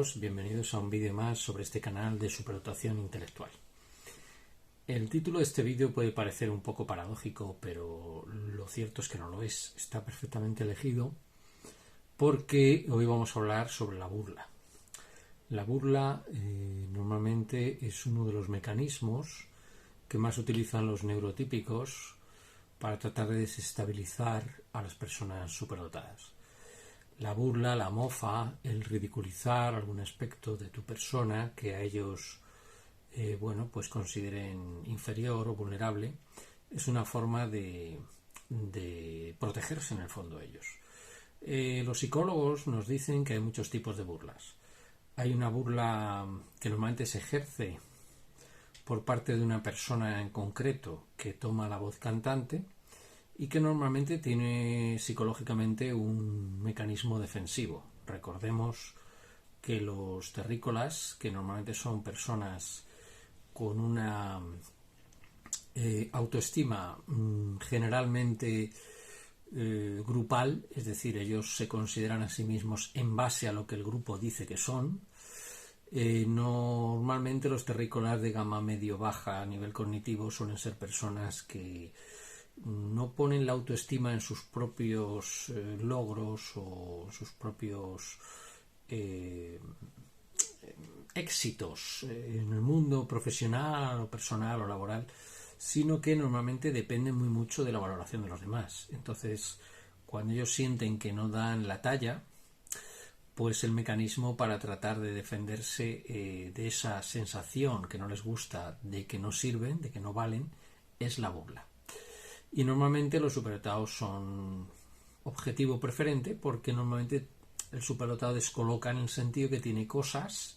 todos, bienvenidos a un vídeo más sobre este canal de superdotación intelectual. El título de este vídeo puede parecer un poco paradójico, pero lo cierto es que no lo es. Está perfectamente elegido porque hoy vamos a hablar sobre la burla. La burla normalmente es uno de los mecanismos que más utilizan los neurotípicos para tratar de desestabilizar a las personas superdotadas. La burla, la mofa, el ridiculizar algún aspecto de tu persona que a ellos pues consideren inferior o vulnerable, es una forma de protegerse en el fondo ellos. Los psicólogos nos dicen que hay muchos tipos de burlas. Hay una burla que normalmente se ejerce por parte de una persona en concreto que toma la voz cantante y que normalmente tiene psicológicamente un mecanismo defensivo. Recordemos que los terrícolas, que normalmente son personas con una autoestima generalmente grupal, es decir, ellos se consideran a sí mismos en base a lo que el grupo dice que son. Normalmente los terrícolas de gama medio-baja a nivel cognitivo suelen ser personas que no ponen la autoestima en sus propios logros o en sus propios éxitos en el mundo profesional o personal o laboral, sino que normalmente dependen muy mucho de la valoración de los demás. Entonces, cuando ellos sienten que no dan la talla, pues el mecanismo para tratar de defenderse de esa sensación que no les gusta de que no sirven, de que no valen, es la burla. Y normalmente los superdotados son objetivo preferente porque normalmente el superdotado descoloca en el sentido que tiene cosas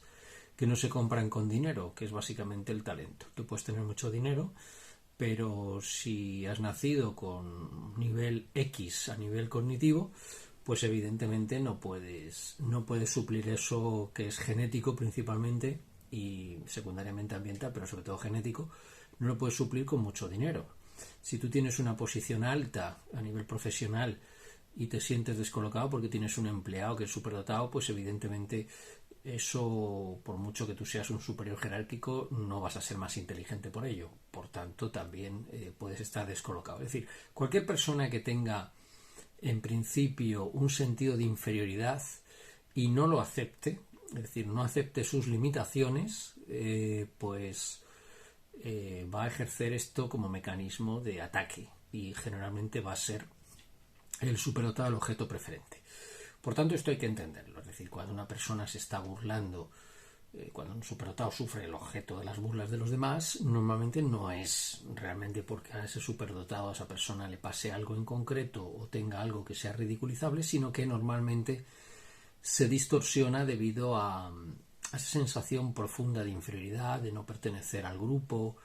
que no se compran con dinero, que es básicamente el talento. Tú puedes tener mucho dinero, pero si has nacido con nivel X a nivel cognitivo, pues evidentemente no puedes suplir eso que es genético principalmente y secundariamente ambiental, pero sobre todo genético, no lo puedes suplir con mucho dinero. Si tú tienes una posición alta a nivel profesional y te sientes descolocado porque tienes un empleado que es superdotado, pues evidentemente eso, por mucho que tú seas un superior jerárquico, no vas a ser más inteligente por ello. Por tanto, también puedes estar descolocado. Es decir, cualquier persona que tenga en principio un sentido de inferioridad y no lo acepte, es decir, no acepte sus limitaciones, va a ejercer esto como mecanismo de ataque y generalmente va a ser el superdotado el objeto preferente. Por tanto, esto hay que entenderlo. Es decir, cuando una persona se está burlando, cuando un superdotado sufre el objeto de las burlas de los demás, normalmente no es realmente porque a ese superdotado, a esa persona le pase algo en concreto o tenga algo que sea ridiculizable, sino que normalmente se distorsiona debido a esa sensación profunda de inferioridad, de no pertenecer al grupo,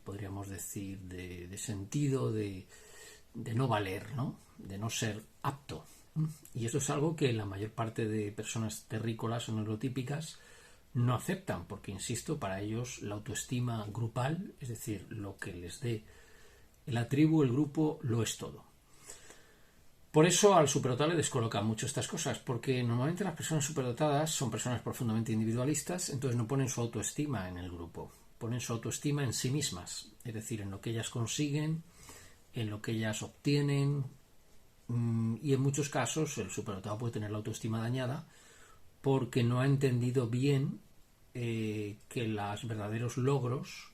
podríamos decir, de sentido de no valer, ¿no? De no ser apto. Y eso es algo que la mayor parte de personas terrícolas o neurotípicas no aceptan, porque, insisto, para ellos la autoestima grupal, es decir, lo que les dé la tribu, el grupo, lo es todo. Por eso al superdotado le descolocan mucho estas cosas, porque normalmente las personas superdotadas son personas profundamente individualistas, entonces no ponen su autoestima en el grupo, ponen su autoestima en sí mismas, es decir, en lo que ellas consiguen, en lo que ellas obtienen, y en muchos casos el superdotado puede tener la autoestima dañada porque no ha entendido bien que los verdaderos logros,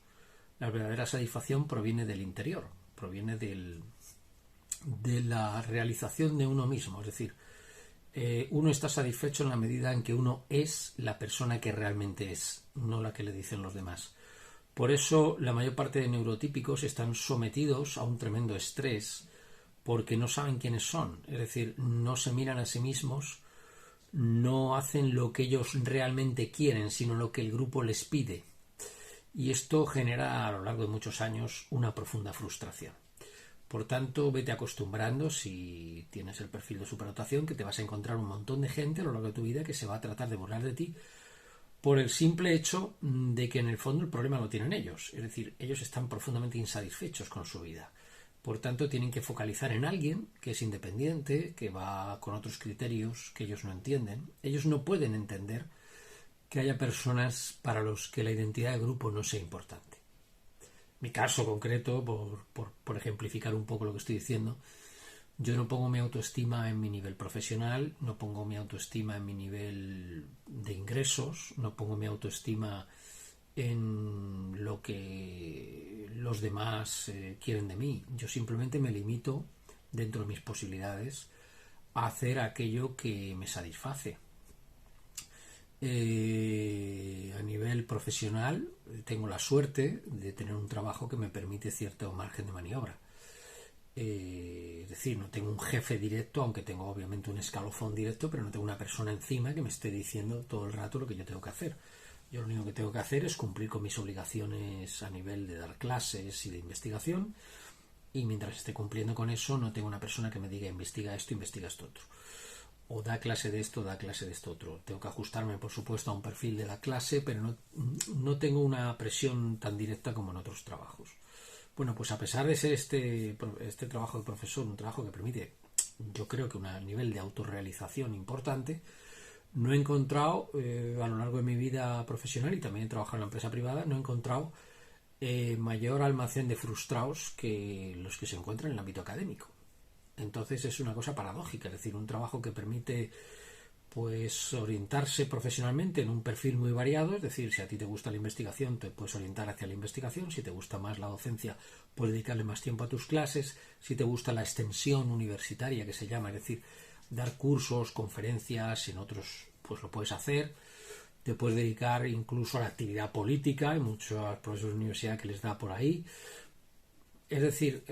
la verdadera satisfacción proviene del interior, proviene de la realización de uno mismo. Es decir, uno está satisfecho en la medida en que uno es la persona que realmente es, no la que le dicen los demás. Por eso la mayor parte de neurotípicos están sometidos a un tremendo estrés porque no saben quiénes son, es decir, no se miran a sí mismos, no hacen lo que ellos realmente quieren, sino lo que el grupo les pide. Y esto genera a lo largo de muchos años una profunda frustración. Por tanto, vete acostumbrando, si tienes el perfil de superdotación, que te vas a encontrar un montón de gente a lo largo de tu vida que se va a tratar de burlar de ti por el simple hecho de que en el fondo el problema lo tienen ellos. Es decir, ellos están profundamente insatisfechos con su vida. Por tanto, tienen que focalizar en alguien que es independiente, que va con otros criterios que ellos no entienden. Ellos no pueden entender que haya personas para los que la identidad de grupo no sea importante. Mi caso concreto, por ejemplificar un poco lo que estoy diciendo, yo no pongo mi autoestima en mi nivel profesional, no pongo mi autoestima en mi nivel de ingresos, no pongo mi autoestima en lo que los demás quieren de mí. Yo simplemente me limito, dentro de mis posibilidades, a hacer aquello que me satisface. A nivel profesional tengo la suerte de tener un trabajo que me permite cierto margen de maniobra. Es decir, no tengo un jefe directo, aunque tengo obviamente un escalafón directo, pero no tengo una persona encima que me esté diciendo todo el rato lo que yo tengo que hacer. Yo lo único que tengo que hacer es cumplir con mis obligaciones a nivel de dar clases y de investigación, y mientras esté cumpliendo con eso no tengo una persona que me diga investiga esto otro, o da clase de esto otro. Tengo que ajustarme, por supuesto, a un perfil de la clase, pero no tengo una presión tan directa como en otros trabajos. Bueno, pues a pesar de ser este trabajo de profesor un trabajo que permite, yo creo que un nivel de autorrealización importante, no he encontrado, a lo largo de mi vida profesional, y también he trabajado en la empresa privada, no he encontrado mayor almacén de frustrados que los que se encuentran en el ámbito académico. Entonces es una cosa paradójica, es decir, un trabajo que permite pues orientarse profesionalmente en un perfil muy variado, es decir, si a ti te gusta la investigación te puedes orientar hacia la investigación, si te gusta más la docencia puedes dedicarle más tiempo a tus clases, si te gusta la extensión universitaria que se llama, es decir, dar cursos, conferencias en otros, pues lo puedes hacer, te puedes dedicar incluso a la actividad política, hay muchos profesores de universidad que les da por ahí, es decir,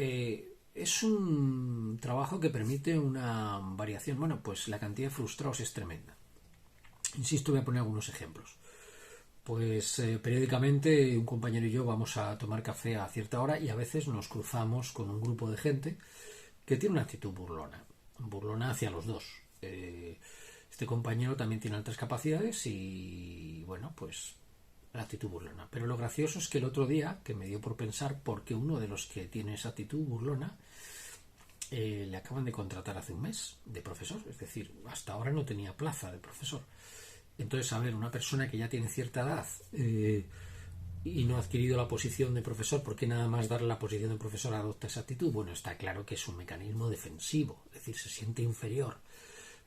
es un trabajo que permite una variación. Bueno, pues la cantidad de frustrados es tremenda. Insisto, voy a poner algunos ejemplos. Pues periódicamente un compañero y yo vamos a tomar café a cierta hora y a veces nos cruzamos con un grupo de gente que tiene una actitud burlona hacia los dos. Este compañero también tiene altas capacidades y bueno, pues la actitud burlona. Pero lo gracioso es que el otro día, que me dio por pensar, porque uno de los que tiene esa actitud burlona le acaban de contratar hace un mes de profesor, es decir, hasta ahora no tenía plaza de profesor. Entonces, a ver, una persona que ya tiene cierta edad y no ha adquirido la posición de profesor, ¿por qué nada más darle la posición de profesor adopta esa actitud? Bueno, está claro que es un mecanismo defensivo, es decir, se siente inferior,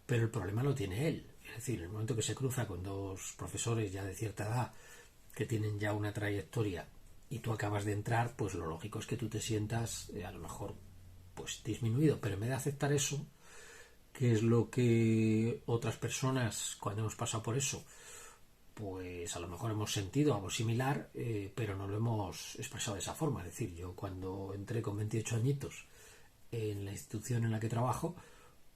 pero el problema lo tiene él. Es decir, en el momento que se cruza con dos profesores ya de cierta edad que tienen ya una trayectoria y tú acabas de entrar, pues lo lógico es que tú te sientas a lo mejor pues disminuido, pero en vez de aceptar eso, que es lo que otras personas cuando hemos pasado por eso pues a lo mejor hemos sentido algo similar, pero no lo hemos expresado de esa forma. Es decir, yo cuando entré con 28 añitos en la institución en la que trabajo,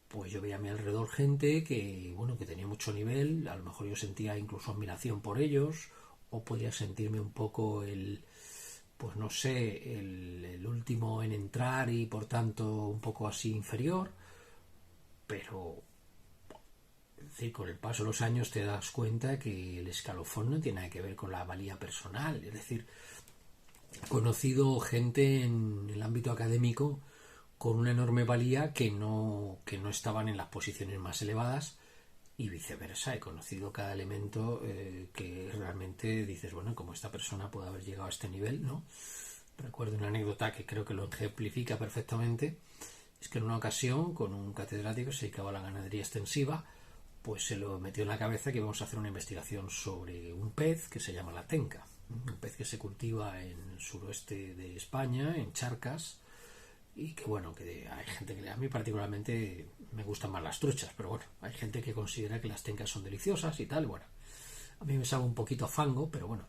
pues yo veía a mi alrededor gente que, bueno, que tenía mucho nivel, a lo mejor yo sentía incluso admiración por ellos, o podía sentirme un poco pues no sé, el último en entrar y por tanto un poco así inferior, pero es decir, con el paso de los años te das cuenta que el escalafón no tiene nada que ver con la valía personal. Es decir, he conocido gente en el ámbito académico con una enorme valía que no estaban en las posiciones más elevadas y viceversa. He conocido cada elemento que realmente dices, bueno, como esta persona puede haber llegado a este nivel, ¿no? Recuerdo una anécdota que creo que lo ejemplifica perfectamente. Es que en una ocasión con un catedrático que se dedicaba a la ganadería extensiva, pues se lo metió en la cabeza que íbamos a hacer una investigación sobre un pez que se llama la tenca, un pez que se cultiva en el suroeste de España, en charcas, y que bueno, que hay gente que a mí particularmente me gustan más las truchas, pero bueno, hay gente que considera que las tencas son deliciosas y tal, bueno, a mí me sabe un poquito a fango, pero bueno,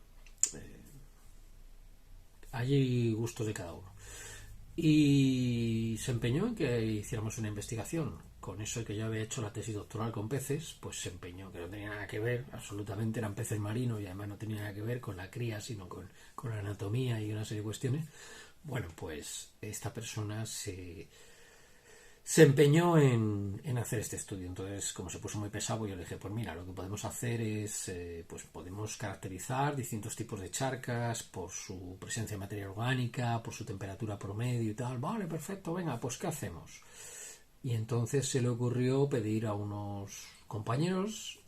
hay gustos de cada uno. Y se empeñó en que hiciéramos una investigación. Con eso de que yo había hecho la tesis doctoral con peces, pues se empeñó, que no tenía nada que ver, absolutamente eran peces marinos y además no tenía nada que ver con la cría, sino con la anatomía y una serie de cuestiones. Bueno, pues esta persona se se empeñó en hacer este estudio. Entonces, como se puso muy pesado, yo le dije, pues mira, lo que podemos hacer es, pues podemos caracterizar distintos tipos de charcas por su presencia de materia orgánica, por su temperatura promedio y tal. Vale, perfecto, venga, pues ¿qué hacemos? Y entonces se le ocurrió pedir a unos compañeros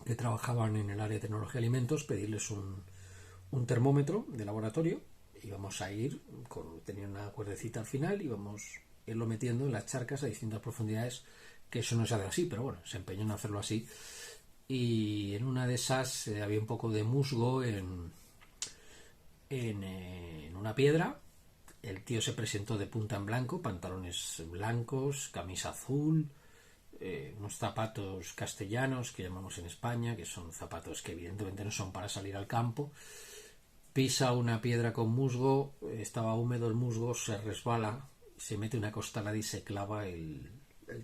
que trabajaban en el área de tecnología de alimentos, pedirles un termómetro de laboratorio. Íbamos a ir, tenía una cuerdecita al final, íbamos a irlo metiendo en las charcas a distintas profundidades, que eso no se hace así, pero bueno, se empeñó en hacerlo así. Y en una de esas había un poco de musgo en una piedra. El tío se presentó de punta en blanco, pantalones blancos, camisa azul, unos zapatos castellanos que llamamos en España, que son zapatos que evidentemente no son para salir al campo. Pisa una piedra con musgo, estaba húmedo el musgo, se resbala, se mete una costalada y se clava el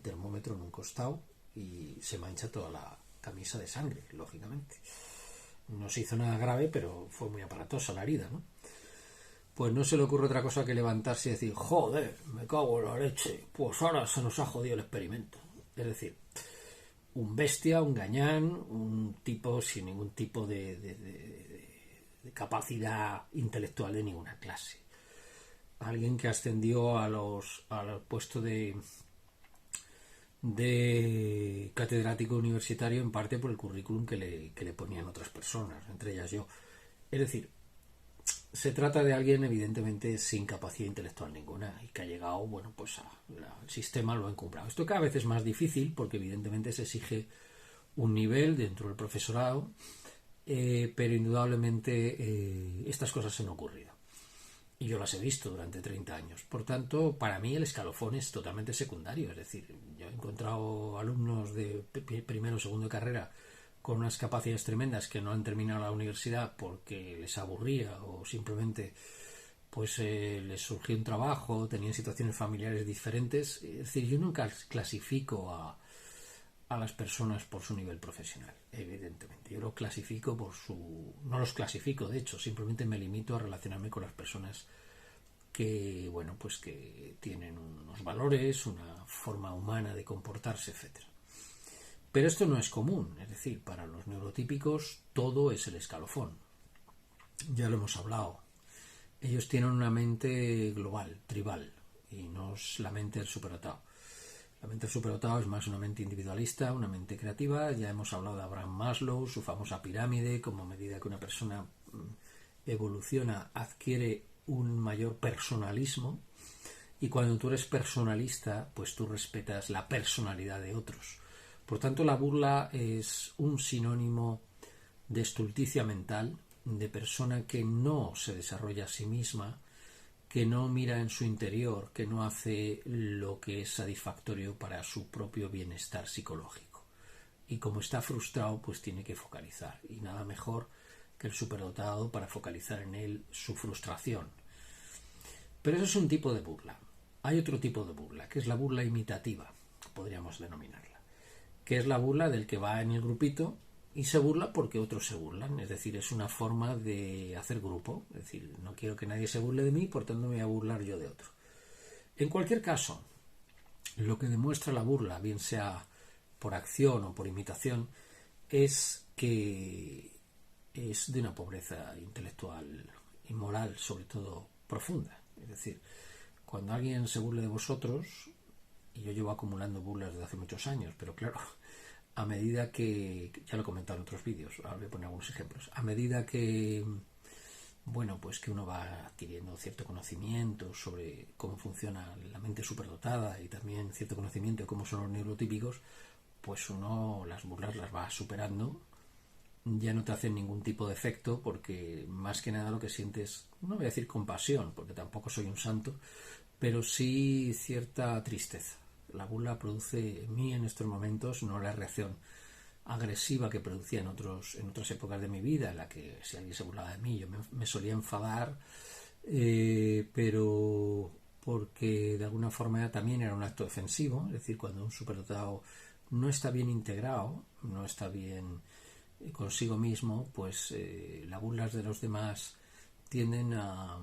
termómetro en un costado y se mancha toda la camisa de sangre, lógicamente. No se hizo nada grave, pero fue muy aparatosa la herida, ¿no? Pues no se le ocurre otra cosa que levantarse y decir, joder, me cago en la leche, pues ahora se nos ha jodido el experimento. Es decir, un bestia, un gañán, un tipo sin ningún tipo de capacidad intelectual de ninguna clase. Alguien que ascendió al puesto de catedrático universitario en parte por el currículum que le ponían otras personas, entre ellas yo. Es decir, se trata de alguien evidentemente sin capacidad intelectual ninguna y que ha llegado, bueno, pues el sistema lo ha encumbrado. Esto cada vez es más difícil porque evidentemente se exige un nivel dentro del profesorado, pero indudablemente estas cosas han ocurrido. Y yo las he visto durante 30 años. Por tanto, para mí el escalofón es totalmente secundario. Es decir, yo he encontrado alumnos de primero o segundo de carrera con unas capacidades tremendas que no han terminado la universidad porque les aburría o simplemente pues les surgió un trabajo, tenían situaciones familiares diferentes. Es decir, yo nunca clasifico a las personas por su nivel profesional, evidentemente. Yo los clasifico por su... No los clasifico, de hecho, simplemente me limito a relacionarme con las personas que, bueno, pues que tienen unos valores, una forma humana de comportarse, etcétera. Pero esto no es común, es decir, para los neurotípicos todo es el escalofón. Ya lo hemos hablado. Ellos tienen una mente global, tribal, y no es la mente del superdotado. La mente del superdotado es más una mente individualista, una mente creativa. Ya hemos hablado de Abraham Maslow, su famosa pirámide, como a medida que una persona evoluciona, adquiere un mayor personalismo. Y cuando tú eres personalista, pues tú respetas la personalidad de otros. Por tanto, la burla es un sinónimo de estulticia mental, de persona que no se desarrolla a sí misma, que no mira en su interior, que no hace lo que es satisfactorio para su propio bienestar psicológico. Y como está frustrado, pues tiene que focalizar. Y nada mejor que el superdotado para focalizar en él su frustración. Pero eso es un tipo de burla. Hay otro tipo de burla, que es la burla imitativa, podríamos denominarla, que es la burla del que va en el grupito y se burla porque otros se burlan. Es decir, es una forma de hacer grupo. Es decir, no quiero que nadie se burle de mí, por tanto me voy a burlar yo de otro. En cualquier caso, lo que demuestra la burla, bien sea por acción o por imitación, es que es de una pobreza intelectual y moral, sobre todo profunda. Es decir, cuando alguien se burle de vosotros, y yo llevo acumulando burlas desde hace muchos años, pero claro, a medida que, ya lo he comentado en otros vídeos, ahora voy a poner algunos ejemplos, a medida que, bueno, pues que uno va adquiriendo cierto conocimiento sobre cómo funciona la mente superdotada y también cierto conocimiento de cómo son los neurotípicos, pues uno las burlas las va superando, ya no te hacen ningún tipo de efecto porque más que nada lo que sientes, no voy a decir compasión, porque tampoco soy un santo, pero sí cierta tristeza. La burla produce en mí en estos momentos no la reacción agresiva que producía en otras épocas de mi vida, en la que si alguien se burlaba de mí yo me solía enfadar, pero porque de alguna forma también era un acto defensivo. Es decir, cuando un superdotado no está bien integrado, no está bien consigo mismo, pues las burlas de los demás tienden a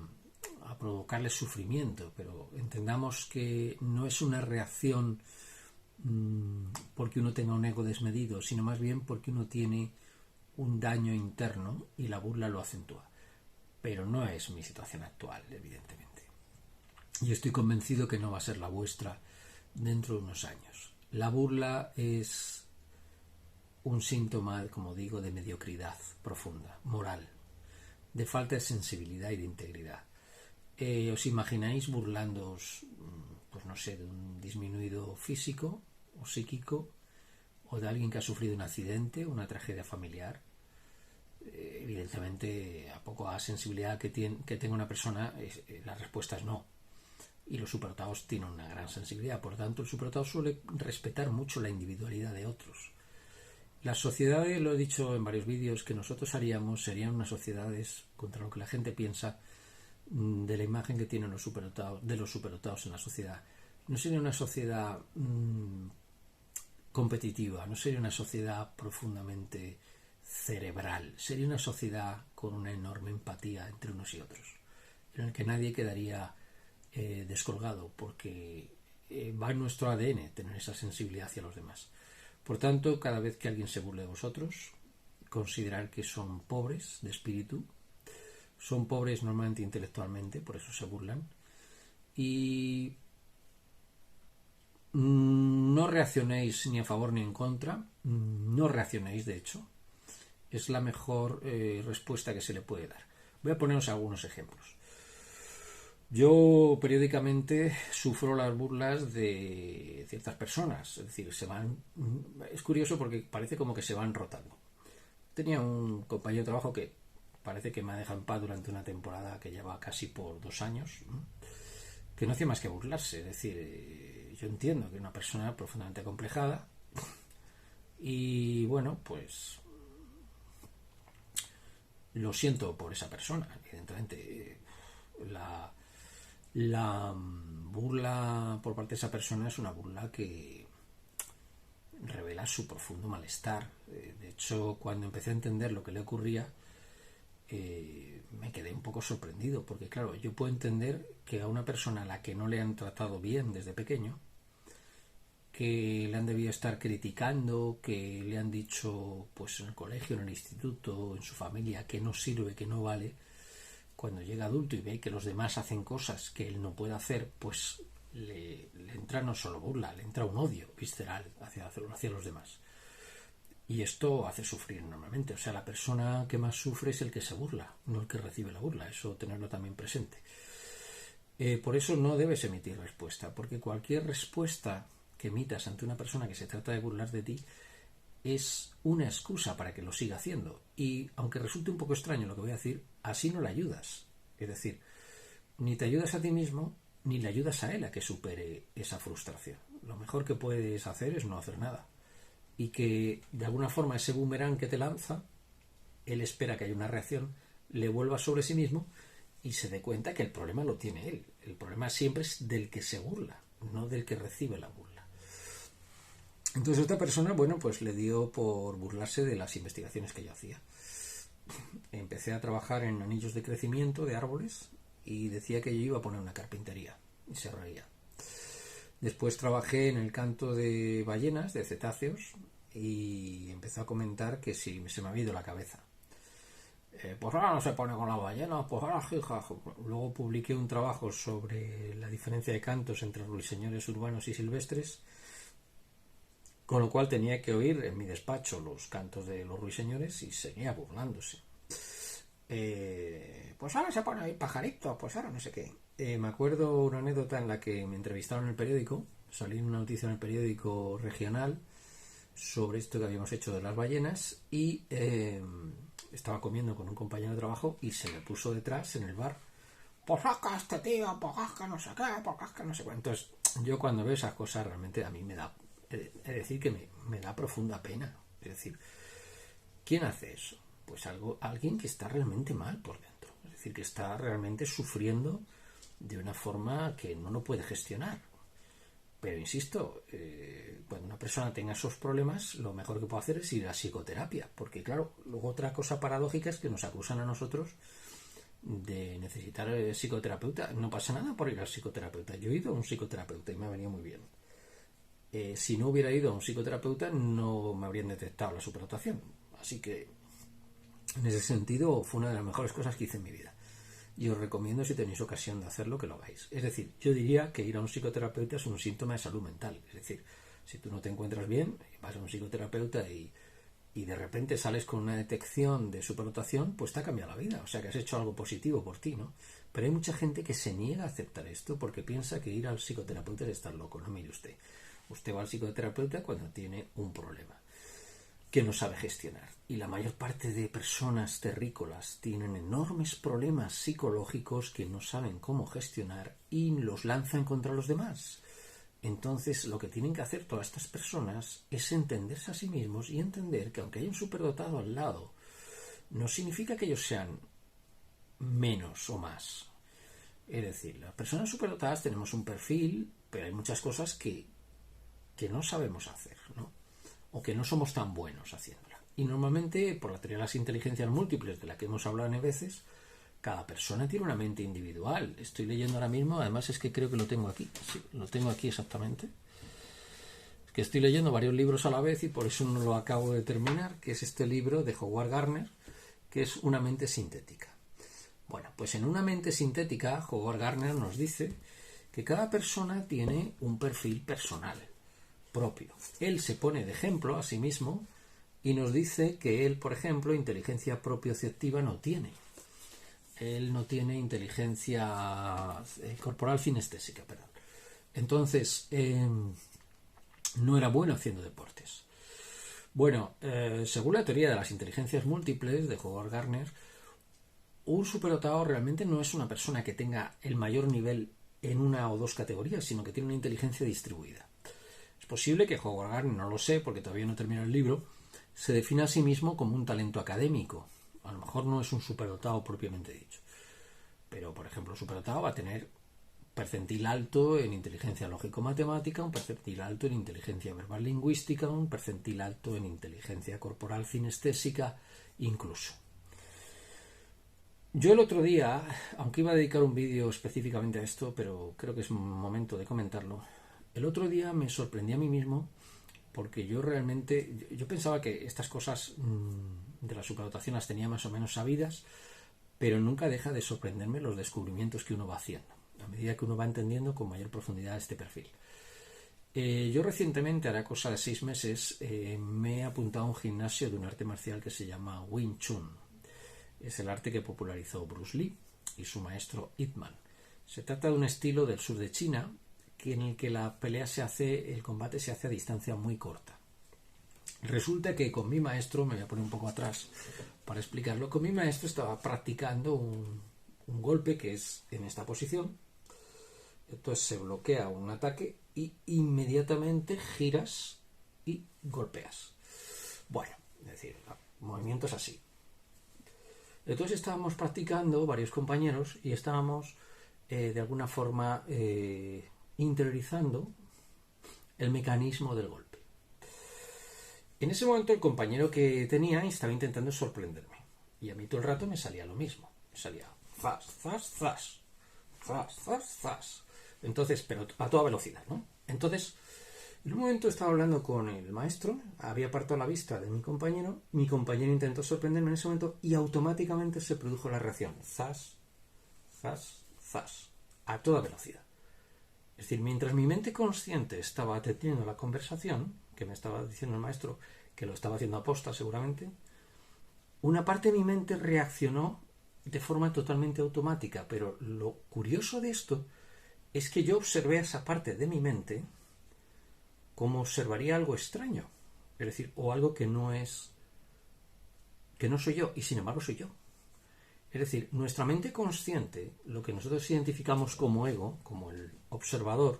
provocarles sufrimiento, pero entendamos que no es una reacción porque uno tenga un ego desmedido, sino más bien porque uno tiene un daño interno y la burla lo acentúa. Pero no es mi situación actual, evidentemente. Y estoy convencido que no va a ser la vuestra dentro de unos años. La burla es un síntoma, como digo, de mediocridad profunda, moral, de falta de sensibilidad y de integridad. ¿Os imagináis burlándoos, pues no sé, de un disminuido físico o psíquico, o de alguien que ha sufrido un accidente, una tragedia familiar? Evidentemente, a poco a sensibilidad que tenga una persona, la respuesta es no. Y los superdotados tienen una gran sensibilidad. Por lo tanto, el superdotado suele respetar mucho la individualidad de otros. Las sociedades, lo he dicho en varios vídeos, que nosotros haríamos serían unas sociedades, contra lo que la gente piensa, de la imagen que tienen los superdotados en la sociedad. No sería una sociedad competitiva, no sería una sociedad profundamente cerebral, sería una sociedad con una enorme empatía entre unos y otros, en el que nadie quedaría descolgado, porque va en nuestro ADN tener esa sensibilidad hacia los demás. Por tanto, cada vez que alguien se burle de vosotros, considerar que son pobres de espíritu, son pobres normalmente intelectualmente, por eso se burlan, y no reaccionéis ni a favor ni en contra, no reaccionéis, de hecho, es la mejor respuesta que se le puede dar. Voy a poneros algunos ejemplos. Yo periódicamente sufro las burlas de ciertas personas, es decir, es curioso porque parece como que se van rotando. Tenía un compañero de trabajo que parece que me ha dejado en paz durante una temporada que lleva casi por 2 años, que no hacía más que burlarse. Es decir, yo entiendo que una persona profundamente acomplejada y bueno, pues lo siento por esa persona, evidentemente. La burla por parte de esa persona es una burla que revela su profundo malestar. De hecho, cuando empecé a entender lo que le ocurría, me quedé un poco sorprendido, porque claro, yo puedo entender que a una persona a la que no le han tratado bien desde pequeño, que le han debido estar criticando, que le han dicho pues en el colegio, en el instituto, en su familia, que no sirve, que no vale, cuando llega adulto y ve que los demás hacen cosas que él no puede hacer, pues le entra no solo burla, le entra un odio visceral hacia los demás. Y esto hace sufrir enormemente. O sea, la persona que más sufre es el que se burla, no el que recibe la burla. Eso tenerlo también presente. Por eso no debes emitir respuesta, porque cualquier respuesta que emitas ante una persona que se trata de burlar de ti es una excusa para que lo siga haciendo. Y aunque resulte un poco extraño lo que voy a decir, así no le ayudas. Es decir, ni te ayudas a ti mismo, ni le ayudas a él a que supere esa frustración. Lo mejor que puedes hacer es no hacer nada. Y que de alguna forma ese boomerang que te lanza, él espera que haya una reacción, le vuelva sobre sí mismo y se dé cuenta que el problema lo tiene él. El problema siempre es del que se burla, no del que recibe la burla. Entonces esta persona, bueno, pues le dio por burlarse de las investigaciones que yo hacía. Empecé a trabajar en anillos de crecimiento de árboles y decía que yo iba a poner una carpintería y se reía. Después trabajé en el canto de ballenas, de cetáceos, y empezó a comentar que si se me había ido la cabeza. Pues ahora no se pone con las ballenas, pues ahora jija. Luego publiqué un trabajo sobre la diferencia de cantos entre ruiseñores urbanos y silvestres, con lo cual tenía que oír en mi despacho los cantos de los ruiseñores y seguía burlándose. Pues ahora se pone ahí pajarito, pues ahora no sé qué. Me acuerdo una anécdota en la que me entrevistaron en el periódico, salí en una noticia en el periódico regional sobre esto que habíamos hecho de las ballenas y estaba comiendo con un compañero de trabajo y se me puso detrás en el bar, pues acá este tío, pues acá no sé qué, pues acá no sé cuánto. Entonces yo cuando veo esas cosas realmente a mí me da, es decir, que me da profunda pena. Es decir, ¿quién hace eso? Pues alguien que está realmente mal por dentro, es decir, que está realmente sufriendo de una forma que no lo puede gestionar. Pero insisto, cuando una persona tenga esos problemas, lo mejor que puede hacer es ir a psicoterapia, porque claro, luego otra cosa paradójica es que nos acusan a nosotros de necesitar psicoterapeuta, no pasa nada por ir al psicoterapeuta. Yo he ido a un psicoterapeuta y me ha venido muy bien. Si no hubiera ido a un psicoterapeuta no me habrían detectado la superdotación. Así que en ese sentido fue una de las mejores cosas que hice en mi vida. Y os recomiendo, si tenéis ocasión de hacerlo, que lo hagáis. Es decir, yo diría que ir a un psicoterapeuta es un síntoma de salud mental. Es decir, si tú no te encuentras bien, vas a un psicoterapeuta y de repente sales con una detección de superdotación, pues te ha cambiado la vida. O sea, que has hecho algo positivo por ti, ¿no? Pero hay mucha gente que se niega a aceptar esto porque piensa que ir al psicoterapeuta es estar loco. No, mire usted. Usted va al psicoterapeuta cuando tiene un problema que no sabe gestionar. Y la mayor parte de personas terrícolas tienen enormes problemas psicológicos que no saben cómo gestionar y los lanzan contra los demás. Entonces, lo que tienen que hacer todas estas personas es entenderse a sí mismos y entender que aunque hay un superdotado al lado, no significa que ellos sean menos o más. Es decir, las personas superdotadas tenemos un perfil, pero hay muchas cosas que no sabemos hacer, ¿no? O que no somos tan buenos haciéndola. Y normalmente, por la teoría de las inteligencias múltiples, de la que hemos hablado en veces, cada persona tiene una mente individual. Estoy leyendo ahora mismo, además es que creo que lo tengo aquí. Sí, lo tengo aquí exactamente. Es que estoy leyendo varios libros a la vez y por eso no lo acabo de terminar, que es este libro de Howard Gardner, que es Una mente sintética. Bueno, pues en Una mente sintética, Howard Gardner nos dice que cada persona tiene un perfil personal propio. Él se pone de ejemplo a sí mismo y nos dice que él, por ejemplo, inteligencia propioceptiva no tiene. Él no tiene inteligencia corporal finestésica, perdón. Entonces, no era bueno haciendo deportes. Bueno, según la teoría de las inteligencias múltiples de Howard Gardner, un superdotado realmente no es una persona que tenga el mayor nivel en una o dos categorías, sino que tiene una inteligencia distribuida. Es posible que Howard Gardner, no lo sé porque todavía no termino el libro, se defina a sí mismo como un talento académico. A lo mejor no es un superdotado propiamente dicho. Pero, por ejemplo, un superdotado va a tener percentil alto en inteligencia lógico-matemática, un percentil alto en inteligencia verbal lingüística, un percentil alto en inteligencia corporal cinestésica, incluso. Yo el otro día, aunque iba a dedicar un vídeo específicamente a esto, pero creo que es momento de comentarlo, el otro día me sorprendí a mí mismo porque yo realmente, yo pensaba que estas cosas de la superdotación las tenía más o menos sabidas, pero nunca deja de sorprenderme los descubrimientos que uno va haciendo, a medida que uno va entendiendo con mayor profundidad este perfil. Yo recientemente, hará cosa de 6 meses, me he apuntado a un gimnasio de un arte marcial que se llama Wing Chun. Es el arte que popularizó Bruce Lee y su maestro Ip Man. Se trata de un estilo del sur de China en el que la pelea el combate se hace a distancia muy corta. Resulta que con mi maestro, me voy a poner un poco atrás para explicarlo, con mi maestro estaba practicando un golpe que es en esta posición. Entonces se bloquea un ataque y inmediatamente giras y golpeas. Bueno, es decir, movimientos así. Entonces estábamos practicando varios compañeros y estábamos de alguna forma interiorizando el mecanismo del golpe. En ese momento el compañero que tenía estaba intentando sorprenderme y a mí todo el rato me salía lo mismo. Me salía zas, zas, zas, zas, zas, zas. Entonces, pero a toda velocidad, ¿no? Entonces, en un momento estaba hablando con el maestro, había apartado la vista de mi compañero intentó sorprenderme en ese momento y automáticamente se produjo la reacción. Zas, zas, zas, a toda velocidad. Es decir, mientras mi mente consciente estaba atendiendo la conversación, que me estaba diciendo el maestro, que lo estaba haciendo aposta seguramente, una parte de mi mente reaccionó de forma totalmente automática, pero lo curioso de esto es que yo observé a esa parte de mi mente como observaría algo extraño, es decir, o algo que no soy yo, y sin embargo soy yo. Es decir, nuestra mente consciente, lo que nosotros identificamos como ego, como el observador,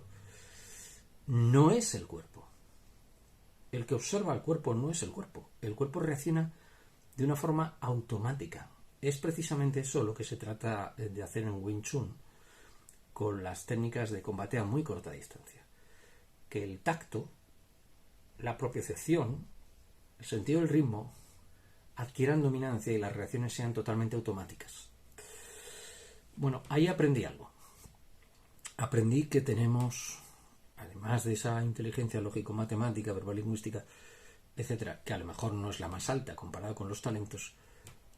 no es el cuerpo. El que observa el cuerpo no es el cuerpo. El cuerpo reacciona de una forma automática. Es precisamente eso lo que se trata de hacer en Wing Chun con las técnicas de combate a muy corta distancia. Que el tacto, la propiocepción, el sentido del ritmo adquieran dominancia y las reacciones sean totalmente automáticas. Bueno, ahí aprendí algo. Aprendí que tenemos, además de esa inteligencia lógico-matemática, verbal-lingüística, etcétera, que a lo mejor no es la más alta comparado con los talentos,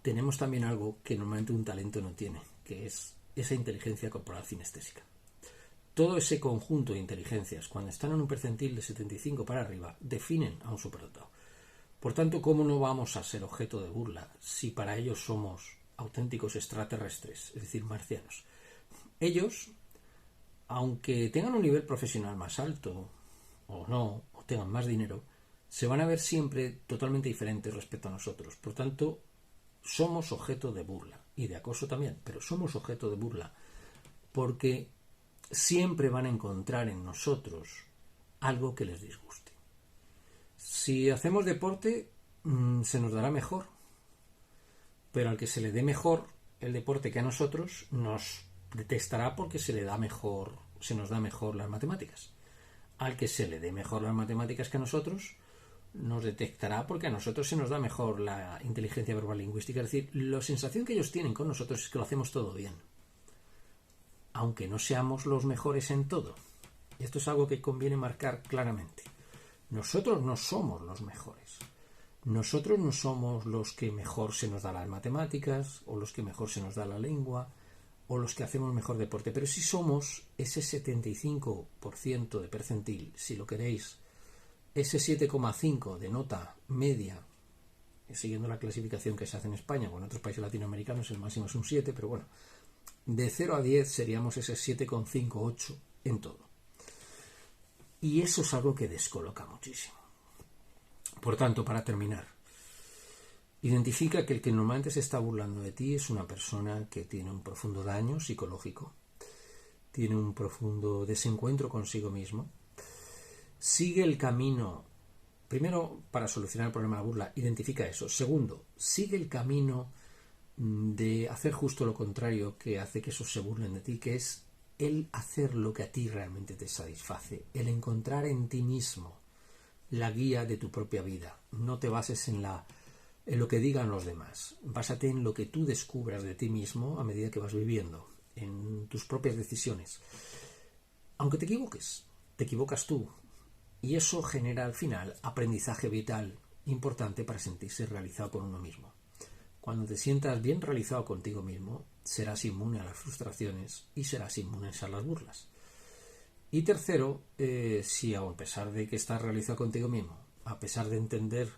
tenemos también algo que normalmente un talento no tiene, que es esa inteligencia corporal cinestésica. Todo ese conjunto de inteligencias, cuando están en un percentil de 75 para arriba, definen a un superdotado. Por tanto, ¿cómo no vamos a ser objeto de burla si para ellos somos auténticos extraterrestres, es decir, marcianos? Ellos, aunque tengan un nivel profesional más alto, o no, o tengan más dinero, se van a ver siempre totalmente diferentes respecto a nosotros. Por tanto, somos objeto de burla, y de acoso también, pero somos objeto de burla, porque siempre van a encontrar en nosotros algo que les disguste. Si hacemos deporte, se nos dará mejor, pero al que se le dé mejor el deporte que a nosotros, nos detestará porque se nos da mejor las matemáticas. Al que se le dé mejor las matemáticas que a nosotros, nos detectará porque a nosotros se nos da mejor la inteligencia verbal lingüística. Es decir, la sensación que ellos tienen con nosotros es que lo hacemos todo bien, aunque no seamos los mejores en todo. Esto es algo que conviene marcar claramente. Nosotros no somos los mejores. Nosotros no somos los que mejor se nos da las matemáticas, o los que mejor se nos da la lengua, o los que hacemos mejor deporte, pero sí somos ese 75% de percentil, si lo queréis, ese 7,5 de nota media, siguiendo la clasificación que se hace en España o en otros países latinoamericanos, el máximo es un 7, pero bueno, de 0 a 10 seríamos ese 7,5, 8 en todo. Y eso es algo que descoloca muchísimo. Por tanto, para terminar, identifica que el que normalmente se está burlando de ti es una persona que tiene un profundo daño psicológico, tiene un profundo desencuentro consigo mismo, sigue el camino. Primero, para solucionar el problema de la burla, identifica eso. Segundo, sigue el camino de hacer justo lo contrario que hace que esos se burlen de ti, que es el hacer lo que a ti realmente te satisface, el encontrar en ti mismo la guía de tu propia vida. No te bases en lo que digan los demás. Básate en lo que tú descubras de ti mismo a medida que vas viviendo, en tus propias decisiones. Aunque te equivocas tú. Y eso genera al final aprendizaje vital importante para sentirse realizado con uno mismo. Cuando te sientas bien realizado contigo mismo, serás inmune a las frustraciones y serás inmune a las burlas. Y tercero, si a pesar de que estás realizado contigo mismo, a pesar de entender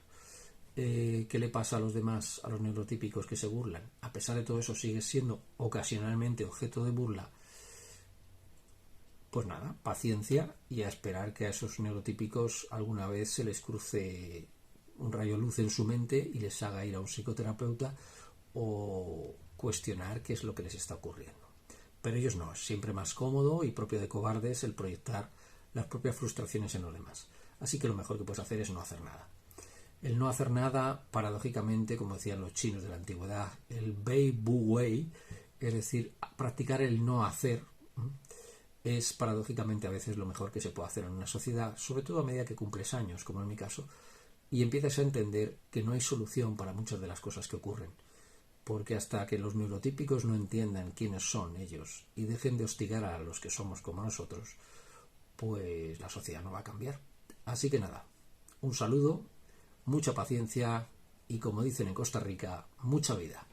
qué le pasa a los demás, a los neurotípicos que se burlan, a pesar de todo eso sigues siendo ocasionalmente objeto de burla, pues nada, paciencia y a esperar que a esos neurotípicos alguna vez se les cruce un rayo luz en su mente y les haga ir a un psicoterapeuta o cuestionar qué es lo que les está ocurriendo. Pero ellos no, es siempre más cómodo y propio de cobardes el proyectar las propias frustraciones en los demás. Así que lo mejor que puedes hacer es no hacer nada. El no hacer nada, paradójicamente, como decían los chinos de la antigüedad, el Bei Bu Wei, es decir, practicar el no hacer, es paradójicamente a veces lo mejor que se puede hacer en una sociedad, sobre todo a medida que cumples años, como en mi caso, y empiezas a entender que no hay solución para muchas de las cosas que ocurren. Porque hasta que los neurotípicos no entiendan quiénes son ellos y dejen de hostigar a los que somos como nosotros, pues la sociedad no va a cambiar. Así que nada, un saludo, mucha paciencia y, como dicen en Costa Rica, mucha vida.